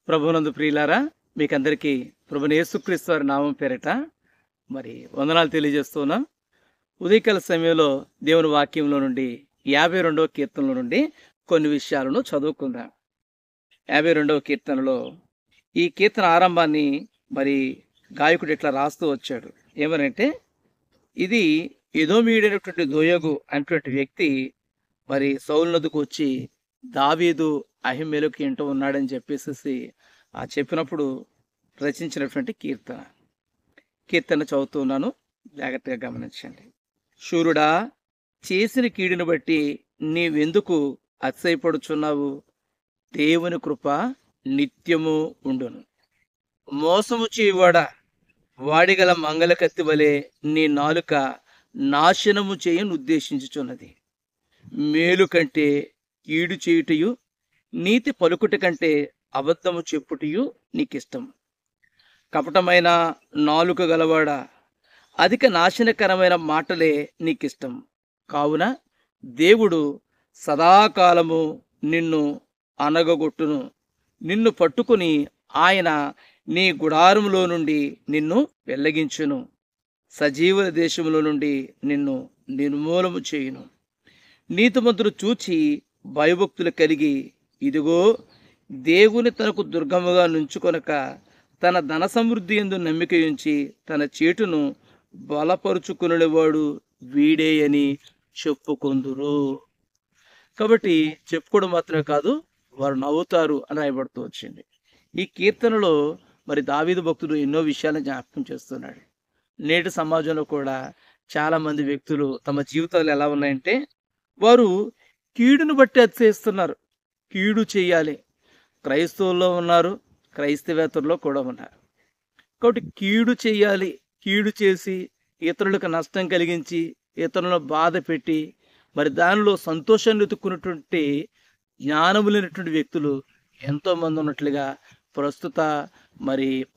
ప్రభువునందు ప్రియులారా, మీకందరికీ ప్రభువైన యేసుక్రీస్తు వారి నామం పేరిట వందనాలు తెలియజేస్తున్నాం. ఉదయకాల సమయంలో దేవుని వాక్యంలో నుండి 52వ కీర్తనలో నుండి కొన్ని విషయాలను చదువుకుందాం. 52వ కీర్తనలో ఈ కీర్తన ఆరంభాన్ని గాయకుడు ఇట్లా రాస్తూ వచ్చాడు. ఏమనంటే, ఇది ఎదోమీయుడైనటువంటి దోయగు అనేటువంటి వ్యక్తి సౌలు నొద్దకు వచ్చి దావీదు అహిమెలెకు ఇంట ఉన్నాడని చెప్పేసి చెప్పినప్పుడు రచించినటువంటి కీర్తన చదువుతున్నాను, జాగ్రత్తగా గమనించండి. శూరుడా, చేసిన కీడును బట్టి నీవెందుకు అతిశయపడుచున్నావు? దేవుని కృప నిత్యము ఉండును. మోసము చేయువాడా, వాడిగల మంగళ కత్తి వలె నీ నాలుక నాశనము చేయను ఉద్దేశించుచున్నది. మేలు కంటే కీడు చేయుటయు, నీతి పలుకుట కంటే అబద్ధము చెప్పుటయు నీకిష్టం. కపటమైన నాలుక గలవాడా, అధిక నాశనకరమైన మాటలే నీకిష్టం. కావున దేవుడు సదాకాలము నిన్ను అనగగొట్టును. నిన్ను పట్టుకుని ఆయన నీ గుడారములో నుండి నిన్ను వెల్లగించును. సజీవుల దేశములో నుండి నిన్ను నిర్మూలము చేయును. నీతిమంతులు చూచి భయభక్తులు కలిగి, ఇదిగో దేవుని తనకు దుర్గముగా నుంచుకొనక తన ధన సమృద్ధి యందు నమ్మిక ఉంచి తన చేటును బలపరుచుకునేవాడు వీడే అని చెప్పుకొందురు. కాబట్టి చెప్పుకోవడం మాత్రమే కాదు, వారు నవ్వుతారు అని రాయబడుతూ వచ్చింది. ఈ కీర్తనలో దావీదు భక్తుడు ఎన్నో విషయాలను జ్ఞాపకం చేస్తున్నాడు. నేటి సమాజంలో కూడా చాలామంది వ్యక్తులు తమ జీవితాలు ఎలా ఉన్నాయంటే, వారు కీడును బట్టి అతిశయిస్తున్నారు. కీడు చేయాలి. క్రైస్తవుల్లో ఉన్నారు, క్రైస్తవేతరులో కూడా ఉన్నారు. కాబట్టి కీడు చేయాలి, కీడు చేసి ఇతరులకు నష్టం కలిగించి ఇతరులను బాధ పెట్టి దానిలో సంతోషాన్ని వెతుక్కున్నటువంటి జ్ఞానము లేనటువంటి వ్యక్తులు ఎంతోమంది ఉన్నట్లుగా ప్రస్తుత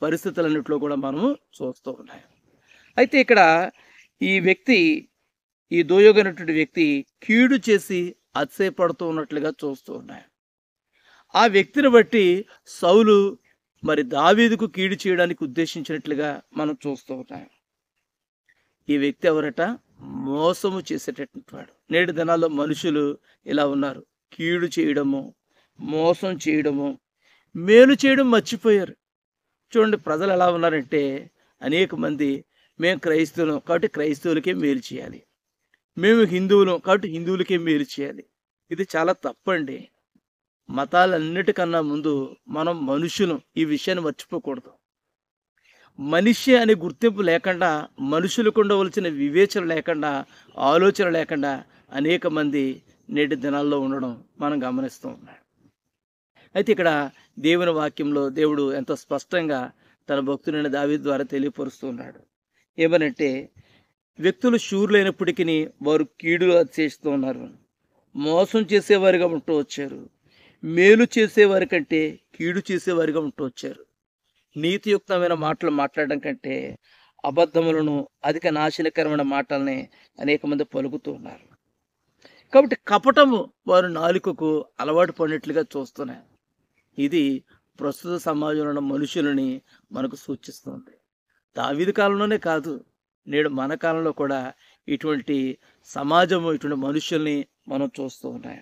పరిస్థితులన్నింటిలో కూడా మనము చూస్తూ ఉన్నాం. అయితే ఇక్కడ ఈ దోయగైనటువంటి వ్యక్తి కీడు చేసి అతిశయపడుతూ ఉన్నట్లుగా చూస్తూ ఉన్నాం. ఆ వ్యక్తిని బట్టి సౌలు దావీదుకు కీడు చేయడానికి ఉద్దేశించినట్లుగా మనం చూస్తూ ఉన్నాం. ఈ వ్యక్తి ఎవరట? మోసము చేసేటటువంటి వాడు. నేటి దినాల్లో మనుషులు ఇలా ఉన్నారు. కీడు చేయడము, మోసం చేయడము, మేలు చేయడం మర్చిపోయారు. చూడండి, ప్రజలు ఎలా ఉన్నారంటే, అనేక మంది మేము క్రైస్తవులం కాబట్టి క్రైస్తవులకే మేలు చేయాలి, మేము హిందువులం కాబట్టి హిందువులకే మేలు చేయాలి. ఇది చాలా తప్పండి. మతాలన్నిటికన్నా ముందు మనం మనుషులం. ఈ విషయాన్ని మర్చిపోకూడదు. మనిషి అనే గుర్తింపు లేకుండా, మనుషులకు ఉండవలసిన వివేచన లేకుండా, ఆలోచన లేకుండా అనేక మంది నేటి దినాల్లో ఉండడం మనం గమనిస్తూ ఉన్నాం. అయితే ఇక్కడ దేవుని వాక్యంలో దేవుడు ఎంతో స్పష్టంగా తన భక్తుడైన దావీదు ద్వారా తెలియపరుస్తూ ఉన్నాడు. ఏమనంటే, వ్యక్తులు శూరులైనప్పటికీ వారు కీడు చేస్తూ ఉన్నారు. మోసం చేసేవారిగా ఉంటూ వచ్చారు. మేలు చేసేవారి కంటే కీడు చేసేవారిగా ఉంటూ వచ్చారు. నీతియుక్తమైన మాటలు మాట్లాడడం కంటే అబద్ధములను, అధిక నాశనకరమైన మాటల్ని అనేక మంది పలుకుతూ ఉన్నారు. కాబట్టి కపటము వారు నాలుకకు అలవాటు పడినట్లుగా చూస్తున్నారు. ఇది ప్రస్తుత సమాజంలో ఉన్న మనుషులని మనకు సూచిస్తుంది. దావీదు కాలంలోనే కాదు, నేడు మన కాలంలో కూడా ఇటువంటి సమాజము, ఇటువంటి మనుషుల్ని మనం చూస్తూ ఉన్నాం.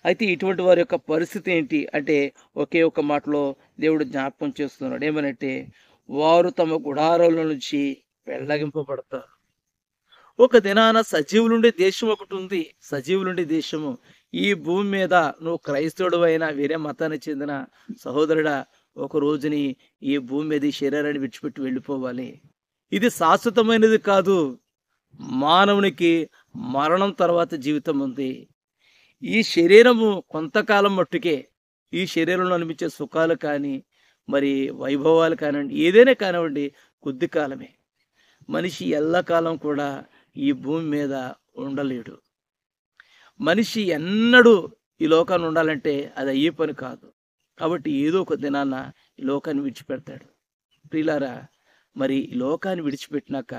అయితే ఇటువంటి వారి యొక్క పరిస్థితి ఏంటి అంటే, ఒకే ఒక మాటలో దేవుడు జ్ఞాపకం చేస్తున్నాడు. ఏమనంటే, వారు తమ గుడారాల నుంచి పెళ్లగింపబడతారు. ఒక దినాన సజీవులుండే దేశం ఒకటి ఉంది. సజీవులుండే దేశము ఈ భూమి మీద, నువ్వు క్రైస్తవుడు అయినా వేరే మతానికి చెందిన సహోదరుడా, ఒక రోజుని ఈ భూమి మీద ఈ శరీరాన్ని విడిచిపెట్టి వెళ్ళిపోవాలి. ఇది శాశ్వతమైనది కాదు. మానవునికి మరణం తర్వాత జీవితం ఉంది. ఈ శరీరము కొంతకాలం మట్టుకే. ఈ శరీరంలో అనిపించే సుఖాలు కానీ వైభవాలు కానివ్వండి, ఏదైనా కానివ్వండి, కొద్ది కాలమే. మనిషి ఎల్లకాలం కూడా ఈ భూమి మీద ఉండలేడు. మనిషి ఎన్నడూ ఈ లోకాన్ని ఉండాలంటే అది అయ్యే పని కాదు. కాబట్టి ఏదో ఒక దినాన ఈ లోకాన్ని విడిచిపెడతాడు. ప్రియులారా, ఈ లోకాన్ని విడిచిపెట్టినాక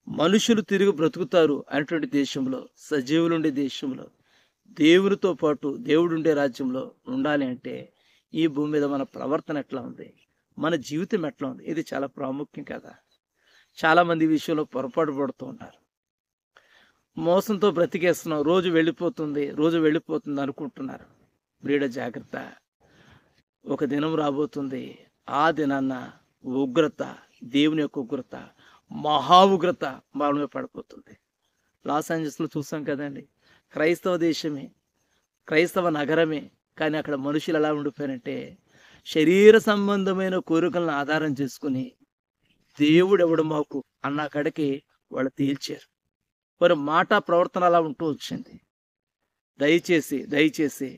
మనుషులు తిరిగి బ్రతుకుతారు అనేటువంటి దేశంలో, సజీవులుండే దేశంలో, దేవునితో పాటు దేవుడుండే రాజ్యంలో ఉండాలి అంటే ఈ భూమి మీద మన ప్రవర్తన ఎట్లా ఉంది, మన జీవితం ఎట్లా ఉంది, ఇది చాలా ప్రాముఖ్యం కదా. చాలామంది ఈ విషయంలో పొరపాటు పడుతూ ఉన్నారు. మోసంతో బ్రతికేస్తున్నాం, రోజు వెళ్ళిపోతుంది అనుకుంటున్నారు. ప్రియుడ జాగ్రత్త. ఒక దినం రాబోతుంది, ఆ దినాన్న ఉగ్రత, దేవుని యొక్క ఉగ్రత, మహా ఉగ్రత మన మీద పడిపోతుంది. లాస్ ఏంజల్స్లో చూసాం కదండి, క్రైస్తవ దేశమే, క్రైస్తవ నగరమే, కానీ అక్కడ మనుషులు ఎలా ఉండిపోయారంటే శరీర సంబంధమైన కోరికలను ఆధారం చేసుకుని దేవుడు ఎవడు మాకు అన్న కాడికి వాళ్ళు తేల్చారు. వారి మాట ప్రవర్తన అలా ఉంటూ వచ్చింది. దయచేసి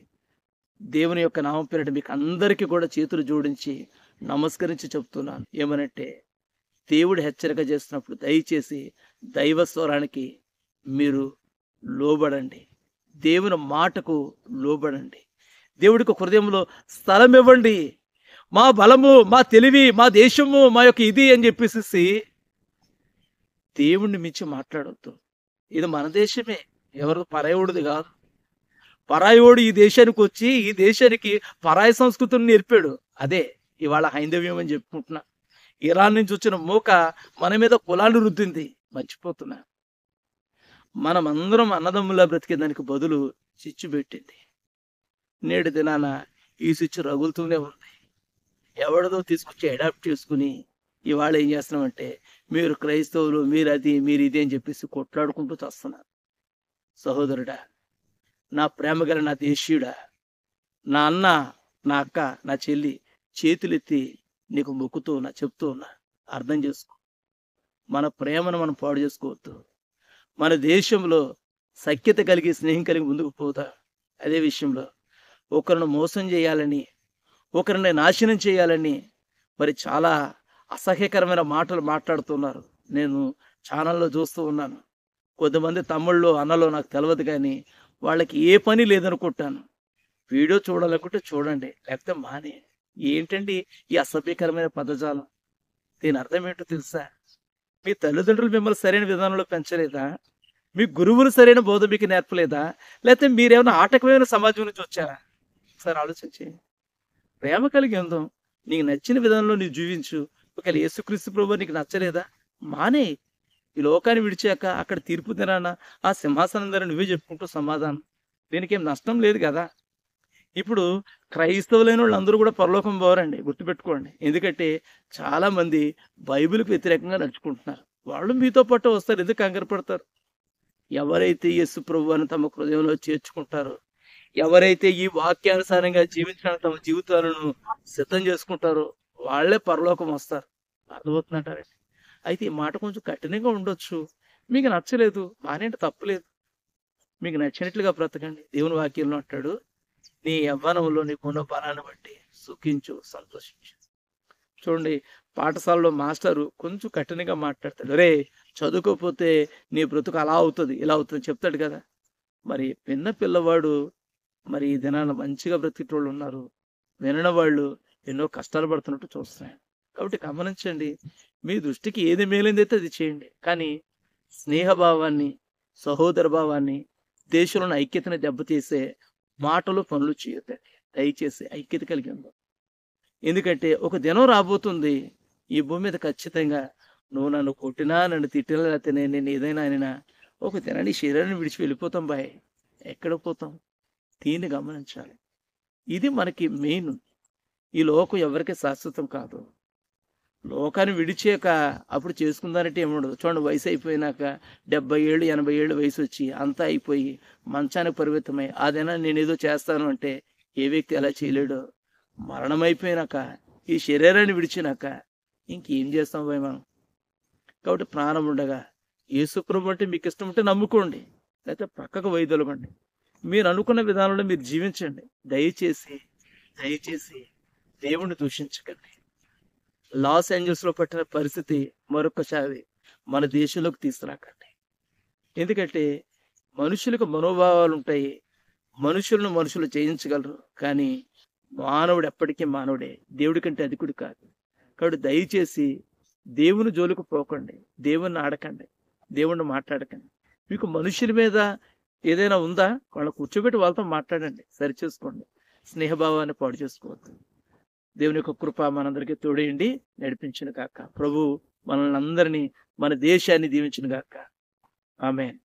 దేవుని యొక్క నామం పేరిట మీకు అందరికీ కూడా చేతులు జోడించి నమస్కరించి చెప్తున్నాను. ఏమనంటే దేవుడు హెచ్చరిక చేస్తున్నప్పుడు దయచేసి దైవ స్వరానికి మీరు లోబడండి, దేవుని మాటకు లోబడండి, దేవుడికి హృదయంలో స్థలం ఇవ్వండి. మా బలము, మా తెలివి, మా దేశము, మా యొక్క ఇది అని చెప్పేసి దేవుణ్ణి మించి మాట్లాడవద్దు. ఇది మన దేశమే, ఎవరు పరాయోడిది కాదు. పరాయోడు ఈ దేశానికి వచ్చి ఈ దేశానికి పరాయి సంస్కృతిని నేర్పాడు. అదే ఇవాళ హైందవ్యం అని చెప్పుకుంటున్నా. ఇరాన్ నుంచి వచ్చిన మూక మన మీద కులాన్ని రుద్దింది, మర్చిపోతున్నా. మనమందరం అన్నదమ్ములా బ్రతికేదానికి బదులు చిచ్చు పెట్టింది. నేడు దినాన ఈ స్విచ్ రగులుతూనే ఉంది. ఎవరిదో తీసుకొచ్చి అడాప్ట్ చేసుకుని ఇవాళ ఏం చేస్తున్నామంటే మీరు క్రైస్తవులు, మీరు అది, మీరు ఇది అని చెప్పేసి కొట్లాడుకుంటూ చేస్తున్నారు. సహోదరుడా, నా ప్రేమ గల నా దేశీయుడా, నా అన్న, నా అక్క, నా చెల్లి, చేతులెత్తి నీకు మొక్కుతూ ఉన్నా, చెప్తూ ఉన్నా, అర్థం చేసుకో. మన ప్రేమను మనం పాడు చేసుకోవద్దు. మన దేశంలో సఖ్యత కలిగి, స్నేహం కలిగి ముందుకు పోతా. అదే విషయంలో ఒకరిని మోసం చేయాలని, ఒకరిని నాశనం చేయాలని మరి చాలా అసహ్యకరమైన మాటలు మాట్లాడుతున్నారు. నేను ఛానల్లో చూస్తూ ఉన్నాను. కొంతమంది తమ్ముళ్ళు, అన్నలో నాకు తెలియదు, కానీ వాళ్ళకి ఏ పని లేదనుకుంటాను. వీడియో చూడాలనుకుంటే చూడండి, లేకపోతే మానే. ఏంటండి ఈ అసభ్యకరమైన పదజాలం? దీని అర్థం ఏంటో తెలుసా? మీ తల్లిదండ్రులు మిమ్మల్ని సరైన విధానంలో పెంచలేదా? మీ గురువులు సరైన బోధ మీకు నేర్పలేదా? లేకపోతే మీరేమైనా ఆటకమైన సమాజం నుంచి వచ్చారా? ఒకసారి ఆలోచించి. ప్రేమ కలిగి ఉందాం, నీకు నచ్చిన విధానంలో నీవు జీవించు. ఒకవేళ యేసుక్రీస్తు ప్రభువు నీకు నచ్చలేదా, మానే. ఈ లోకాన్ని విడిచాక అక్కడ తీర్పు దినాన ఆ సింహాసనం దగ్గర నువ్వే చెప్పుకుంటూ సమాధానం. దీనికి ఏం నష్టం లేదు కదా. ఇప్పుడు క్రైస్తవులైన వాళ్ళు అందరూ కూడా పరలోకం పోరండి, గుర్తుపెట్టుకోండి. ఎందుకంటే చాలామంది బైబిల్కి వ్యతిరేకంగా నడుచుకుంటున్నారు. వాళ్ళు మీతో పాటు వస్తారు, ఎందుకు కంగారు పడతారు? ఎవరైతే యేసు ప్రభువుని తమ హృదయంలో చేర్చుకుంటారో, ఎవరైతే ఈ వాక్యానుసారంగా జీవించడానికి తమ జీవితాలను సిద్ధం చేసుకుంటారో వాళ్ళే పరలోకం వస్తారు. అర్థమవుతుందంటారండి. అయితే ఈ మాట కొంచెం కఠినంగా ఉండొచ్చు, మీకు నచ్చలేదు, మానేంటి తప్పులేదు. మీకు నచ్చినట్లుగా బ్రతకండి. దేవుని వాక్యంలో అంటాడు, నీ యవ్వనంలో నీకున్న బలాన్ని బట్టి సుఖించు, సంతోషించు. చూడండి, పాఠశాలలో మాస్టరు కొంచెం కఠినంగా మాట్లాడతాడు. రే, చదువుకోకపోతే నీ బ్రతుకు అలా అవుతుంది, ఇలా అవుతుంది చెప్తాడు కదా. మరి విన్న పిల్లవాడు మరి ఈ దినాన మంచిగా బ్రతికేటోళ్ళు ఉన్నారు, వినని వాళ్ళు ఎన్నో కష్టాలు పడుతున్నట్టు చూస్తున్నాయి. కాబట్టి గమనించండి, మీ దృష్టికి ఏది మేలైందైతే అది చేయండి. కానీ స్నేహభావాన్ని, సహోదర భావాన్ని, దేశంలోని ఐక్యతని దెబ్బతీసే మాటలు, పనులు చేయొద్దండి. దయచేసి ఐక్యత కలిగి ఉందాం. ఎందుకంటే ఒక దినం రాబోతుంది, ఈ భూమి మీద ఖచ్చితంగా నువ్వు నన్ను కొట్టినా, నన్ను తిట్టినా, లేకపోతే నేను ఏదైనా అయినా ఒక దినాన్ని శరీరాన్ని విడిచి వెళ్ళిపోతాం. బాయ్, ఎక్కడ పోతాం? దీన్ని గమనించాలి. ఇది మనకి మెయిన్. ఈ లోకం ఎవరికి శాశ్వతం కాదు. లోకాన్ని విడిచాక అప్పుడు చేసుకుందానంటే ఏముండదు. చూడండి, వయసు అయిపోయినాక 70 ఏళ్ళు 80 ఏళ్ళు వయసు వచ్చి అంతా అయిపోయి మంచానికి పరిమితమై అదైనా నేను ఏదో చేస్తాను అంటే ఏ వ్యక్తి అలా చేయలేడు. మరణం అయిపోయినాక, ఈ శరీరాన్ని విడిచినాక ఇంకేం చేస్తాం భయ మనం? కాబట్టి ప్రాణం ఉండగా యేసుప్రభు అంటే మీకు ఇష్టం ఉంటే నమ్ముకోండి, లేకపోతే పక్కకు వైదొలగండి. మీరు అనుకున్న విధానంలో మీరు జీవించండి. దయచేసి దేవుణ్ణి దూషించకండి. లాస్ ఏంజల్స్లో పట్టిన పరిస్థితి మరొకసారి మన దేశంలోకి తీసుకురాకండి. ఎందుకంటే మనుషులకు మనోభావాలు ఉంటాయి, మనుషులు జయించగలరు, కానీ మానవుడు ఎప్పటికీ మానవుడే, దేవుడి కంటే అధికుడు కాదు. కాబట్టి దయచేసి దేవుని జోలికి పోకండి, దేవుణ్ణి ఆడకండి, దేవుణ్ణి మాట్లాడకండి. మీకు మనుషుల మీద ఏదైనా ఉందా, వాళ్ళని కూర్చోబెట్టి వాళ్ళతో మాట్లాడండి, సరిచేసుకోండి. స్నేహభావాన్ని పాడు చేసుకోవద్దు. దేవుని యొక్క కృప మనందరికీ తోడేయండి, నడిపించును గాక. ప్రభు మనల్ని అందరినీ, మన దేశాన్ని దీవించును గాక. ఆమేన్.